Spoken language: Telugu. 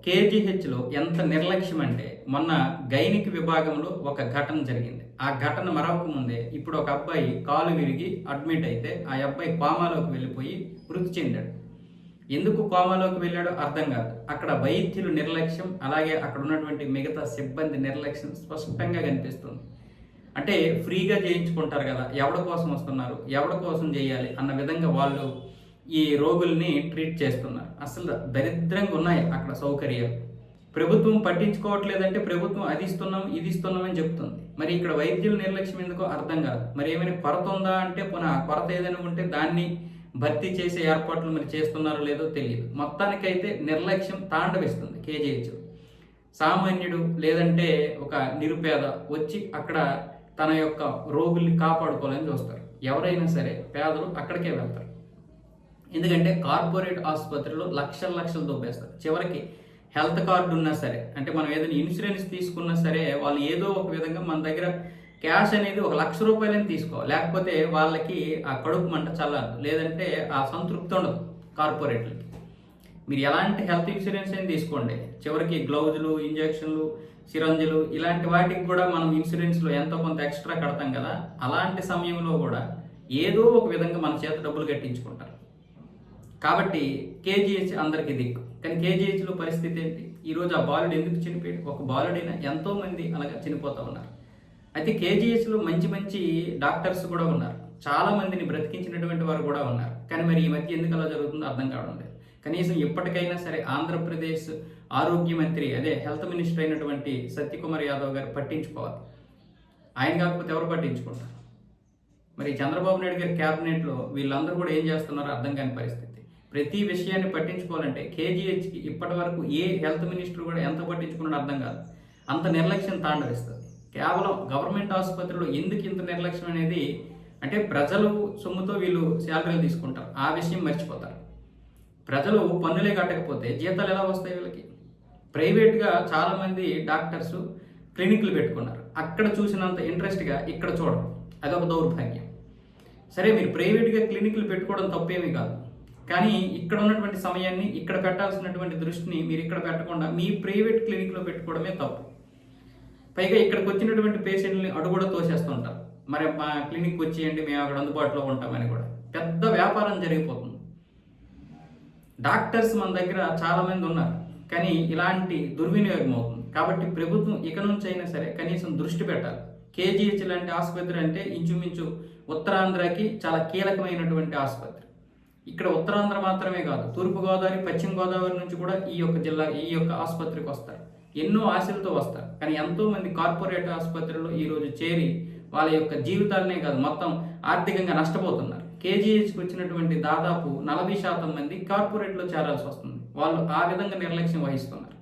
కేజీహెచ్‌లో ఎంత నిర్లక్ష్యం అంటే, మొన్న గైనిక్ విభాగంలో ఒక ఘటన జరిగింది. ఆ ఘటన మరవక ముందే ఇప్పుడు ఒక అబ్బాయి కాలు విరిగి అడ్మిట్ అయితే, ఆ అబ్బాయి కోమాలోకి వెళ్ళిపోయి మృతి చెందాడు. ఎందుకు కోమాలోకి వెళ్ళాడో అర్థం కాదు. అక్కడ వైద్యులు నిర్లక్ష్యం, అలాగే అక్కడ ఉన్నటువంటి మిగతా సిబ్బంది నిర్లక్ష్యం స్పష్టంగా కనిపిస్తుంది. అంటే ఫ్రీగా చేయించుకుంటారు కదా! ఎవడి కోసం వస్తున్నారు? ఎవడి కోసం చేయాలి? అన్న విధంగా వాళ్ళు ఈ రోగుల్ని ట్రీట్ చేస్తున్నారు. అసలు దరిద్రంగా ఉన్నాయి అక్కడ సౌకర్యాలు. ప్రభుత్వం పట్టించుకోవట్లేదంటే ప్రభుత్వం అది ఇస్తున్నాం, ఇది ఇస్తున్నాం అని చెప్తుంది. మరి ఇక్కడ వైద్యుల నిర్లక్ష్యం ఎందుకో అర్థం కాదు. మరి ఏమైనా కొరత ఉందా అంటే పోనీ ఆ కొరత ఏదైనా ఉంటే దాన్ని భర్తీ చేసే ఏర్పాట్లు మరి చేస్తున్నారో లేదో తెలియదు. మొత్తానికైతే నిర్లక్ష్యం తాండవిస్తుంది కేజీహెచ్. సామాన్యుడు లేదంటే ఒక నిరుపేద వచ్చి అక్కడ తన యొక్క రోగుల్ని కాపాడుకోవాలని చూస్తారు. ఎవరైనా సరే పేదలు అక్కడికే వెళ్తారు. ఎందుకంటే కార్పొరేట్ ఆసుపత్రిలో లక్షల లక్షలు దొబ్బేస్తారు. చివరికి హెల్త్ కార్డు ఉన్నా సరే, అంటే మనం ఏదైనా ఇన్సూరెన్స్ తీసుకున్నా సరే, వాళ్ళు ఏదో ఒక విధంగా మన దగ్గర క్యాష్ అనేది ₹1,00,000 తీసుకోవాలి. లేకపోతే వాళ్ళకి ఆ కడుపు మంట చల్లారు, లేదంటే ఆ సంతృప్తి ఉండదు కార్పొరేట్లకి. మీరు ఎలాంటి హెల్త్ ఇన్సూరెన్స్ అయినా తీసుకోండి, చివరికి గ్లౌజులు, ఇంజక్షన్లు, సిరంజులు ఇలాంటి వాటికి కూడా మనం ఇన్సూరెన్స్లో ఎంతో కొంత ఎక్స్ట్రా కడతాం కదా. అలాంటి సమయంలో కూడా ఏదో ఒక విధంగా మన చేత డబ్బులు కట్టించుకుంటారు. కాబట్టి కేజీహెచ్ అందరికీ దిక్కు. కానీ కేజీహెచ్లో పరిస్థితి ఏంటి? ఈరోజు ఆ బాలుడు ఎందుకు చనిపోయాడు? ఒక బాలుడైనా ఎంతోమంది అలాగా చనిపోతూ ఉన్నారు. అయితే కేజీహెచ్లో మంచి మంచి డాక్టర్స్ కూడా ఉన్నారు. చాలా మందిని బ్రతికించినటువంటి వారు కూడా ఉన్నారు. కానీ మరి ఈ మధ్య ఎందుకు అలా జరుగుతుందో అర్థం కావడం లేదు. కనీసం ఇప్పటికైనా సరే ఆంధ్రప్రదేశ్ ఆరోగ్య మంత్రి, అదే హెల్త్ మినిస్టర్ అయినటువంటి సత్యకుమార్ యాదవ్ గారు పట్టించుకోవాలి. ఆయన కాకపోతే ఎవరు పట్టించుకుంటారు? మరి చంద్రబాబు నాయుడు గారి క్యాబినెట్లో వీళ్ళందరూ కూడా ఏం చేస్తున్నారో అర్థం కాని పరిస్థితి. ప్రతి విషయాన్ని పట్టించుకోవాలంటే కేజీహెచ్కి ఇప్పటి వరకు ఏ హెల్త్ మినిస్టర్ కూడా ఎంత పట్టించుకున్నాడో అర్థం కాదు. అంత నిర్లక్ష్యం తాండవిస్తుంది. కేవలం గవర్నమెంట్ ఆసుపత్రిలో ఎందుకు ఇంత నిర్లక్ష్యం అనేది అంటే ప్రజలు సొమ్ముతో వీళ్ళు శాలరీలు తీసుకుంటారు, ఆ విషయం మర్చిపోతారు. ప్రజలు పన్నులే కట్టకపోతే జీతాలు ఎలా వస్తాయి వీళ్ళకి? ప్రైవేట్గా చాలామంది డాక్టర్స్ క్లినిక్లు పెట్టుకున్నారు. అక్కడ చూసినంత ఇంట్రెస్ట్గా ఇక్కడ చూడరు. అదొక దౌర్భాగ్యం. సరే, మీరు ప్రైవేట్గా క్లినిక్లు పెట్టుకోవడం తప్పేమీ కాదు. కానీ ఇక్కడ ఉన్నటువంటి సమయాన్ని, ఇక్కడ పెట్టాల్సినటువంటి దృష్టిని మీరు ఇక్కడ పెట్టకుండా మీ ప్రైవేట్ క్లినిక్లో పెట్టుకోవడమే తప్పు. పైగా ఇక్కడికి వచ్చినటువంటి పేషెంట్ని అడుగుడా తోసేస్తుంటారు. మరి మా క్లినిక్ వచ్చేయండి, మేము అక్కడ అందుబాటులో ఉంటామని కూడా పెద్ద వ్యాపారం జరిగిపోతుంది. డాక్టర్స్ మన దగ్గర చాలామంది ఉన్నారు, కానీ ఇలాంటి దుర్వినియోగం అవుతుంది. కాబట్టి ప్రభుత్వం ఇక నుంచి అయినా సరే కనీసం దృష్టి పెట్టాలి. కేజీహెచ్ లాంటి ఆసుపత్రి అంటే ఇంచుమించు ఉత్తరాంధ్రకి చాలా కీలకమైనటువంటి ఆసుపత్రి. ఇక్కడ ఉత్తరాంధ్ర మాత్రమే కాదు, తూర్పుగోదావరి, పశ్చిమ గోదావరి నుంచి కూడా ఈ యొక్క ఆసుపత్రికి వస్తారు. ఎన్నో ఆశలతో వస్తారు. కానీ ఎంతోమంది కార్పొరేట్ ఆసుపత్రుల్లో ఈరోజు చేరి వాళ్ళ యొక్క జీవితాలనే కాదు మొత్తం ఆర్థికంగా నష్టపోతున్నారు. కేజీహెచ్కి వచ్చినటువంటి దాదాపు 40% మంది కార్పొరేట్లో చేరాల్సి వస్తుంది. వాళ్ళు ఆ విధంగా నిర్లక్ష్యం వహిస్తున్నారు.